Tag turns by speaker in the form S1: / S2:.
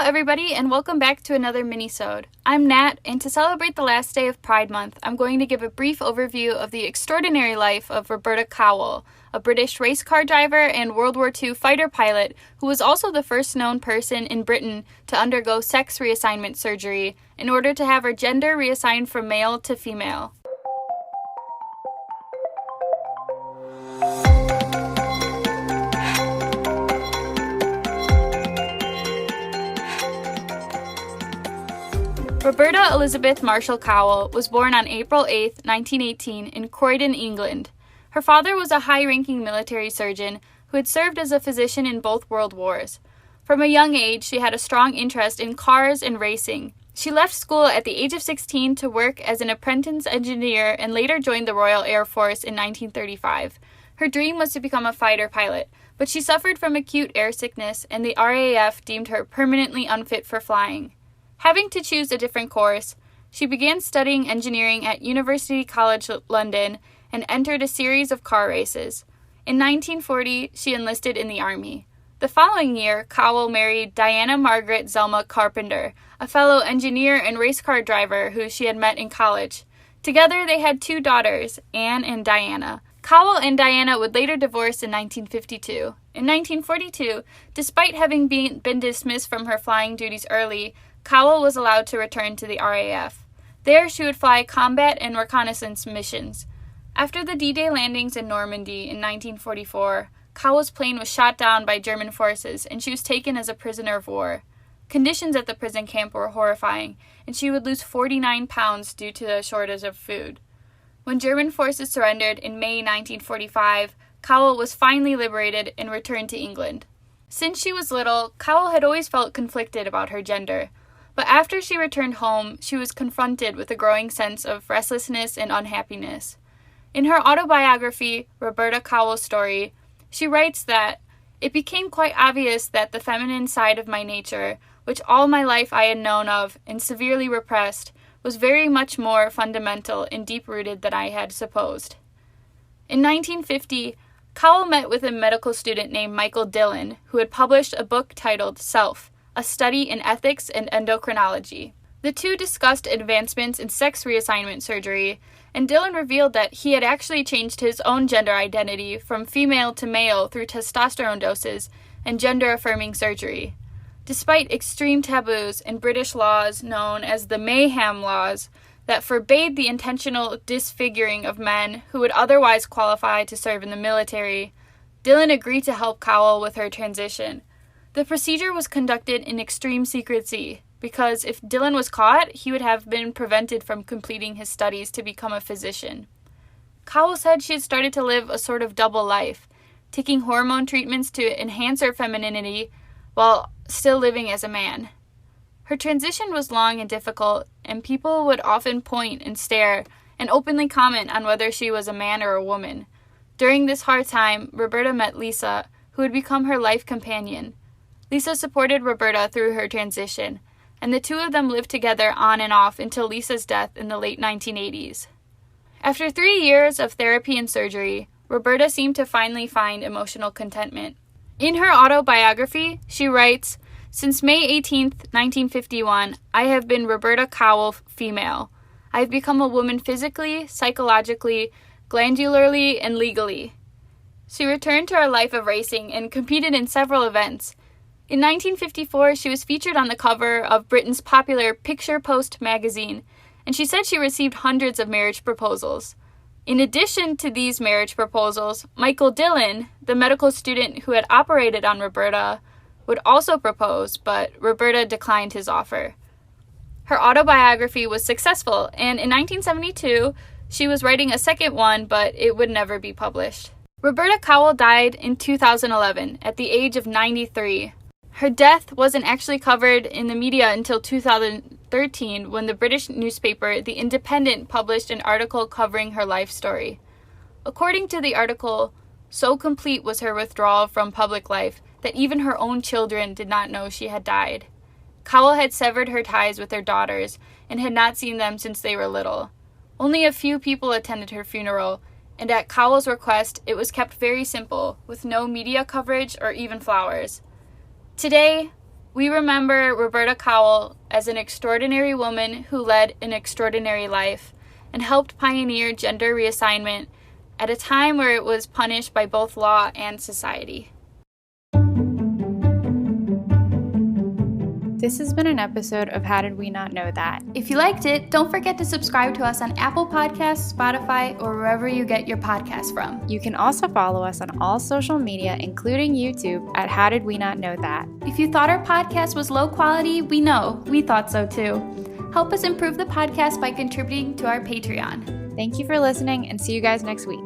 S1: everybody, and welcome back to another Minisode. I'm Nat, and to celebrate the last day of Pride Month, I'm going to give a brief overview of the extraordinary life of Roberta Cowell, a British race car driver and World War II fighter pilot who was also the first known person in Britain to undergo sex reassignment surgery in order to have her gender reassigned from male to female. Roberta Elizabeth Marshall Cowell was born on April 8, 1918, in Croydon, England. Her father was a high-ranking military surgeon who had served as a physician in both World Wars. From a young age, she had a strong interest in cars and racing. She left school at the age of 16 to work as an apprentice engineer and later joined the Royal Air Force in 1935. Her dream was to become a fighter pilot, but she suffered from acute air sickness and the RAF deemed her permanently unfit for flying. Having to choose a different course, she began studying engineering at University College London and entered a series of car races. In 1940, she enlisted in the Army. The following year, Cowell married Diana Margaret Zelma Carpenter, a fellow engineer and race car driver who she had met in college. Together, they had two daughters, Anne and Diana. Cowell and Diana would later divorce in 1952. In 1942, despite having been dismissed from her flying duties early, Cowell was allowed to return to the RAF. There, she would fly combat and reconnaissance missions. After the D-Day landings in Normandy in 1944, Cowell's plane was shot down by German forces, and she was taken as a prisoner of war. Conditions at the prison camp were horrifying, and she would lose 49 pounds due to a shortage of food. When German forces surrendered in May 1945, Cowell was finally liberated and returned to England. Since she was little, Cowell had always felt conflicted about her gender. But after she returned home, she was confronted with a growing sense of restlessness and unhappiness. In her autobiography, Roberta Cowell's Story, she writes that, "It became quite obvious that the feminine side of my nature, which all my life I had known of and severely repressed, was very much more fundamental and deep-rooted than I had supposed." In 1950, Cowell met with a medical student named Michael Dillon, who had published a book titled Self, A Study in Ethics and Endocrinology. The two discussed advancements in sex reassignment surgery, and Dillon revealed that he had actually changed his own gender identity from female to male through testosterone doses and gender-affirming surgery. Despite extreme taboos and British laws known as the Mayhem Laws that forbade the intentional disfiguring of men who would otherwise qualify to serve in the military, Dillon agreed to help Cowell with her transition. The procedure was conducted in extreme secrecy because if Dillon was caught, he would have been prevented from completing his studies to become a physician. Cowell said she had started to live a sort of double life, taking hormone treatments to enhance her femininity while still living as a man. Her transition was long and difficult, and people would often point and stare and openly comment on whether she was a man or a woman. During this hard time, Roberta met Lisa, who would become her life companion. Lisa supported Roberta through her transition, and the two of them lived together on and off until Lisa's death in the late 1980s. After 3 years of therapy and surgery, Roberta seemed to finally find emotional contentment. In her autobiography, she writes, "Since May 18, 1951, I have been Roberta Cowell female. I have become a woman physically, psychologically, glandularly, and legally." She returned to her life of racing and competed in several events. In 1954, she was featured on the cover of Britain's popular Picture Post magazine, and she said she received hundreds of marriage proposals. In addition to these marriage proposals, Michael Dillon, the medical student who had operated on Roberta, would also propose, but Roberta declined his offer. Her autobiography was successful, and in 1972, she was writing a second one, but it would never be published. Roberta Cowell died in 2011 at the age of 93. Her death wasn't actually covered in the media until 2013 when the British newspaper The Independent published an article covering her life story. According to the article, so complete was her withdrawal from public life that even her own children did not know she had died. Cowell had severed her ties with her daughters and had not seen them since they were little. Only a few people attended her funeral, and at Cowell's request, it was kept very simple, with no media coverage or even flowers. Today, We remember Roberta Cowell as an extraordinary woman who led an extraordinary life and helped pioneer gender reassignment at a time where it was punished by both law and society.
S2: This has been an episode of How Did We Not Know That?
S1: If you liked it, don't forget to subscribe to us on Apple Podcasts, Spotify, or wherever you get your podcasts from.
S2: You can also follow us on all social media, including YouTube, at How Did We Not Know That?
S1: If you thought our podcast was low quality, we know. We thought so too. Help us improve the podcast by contributing to our Patreon.
S2: Thank you for listening, and see you guys next week.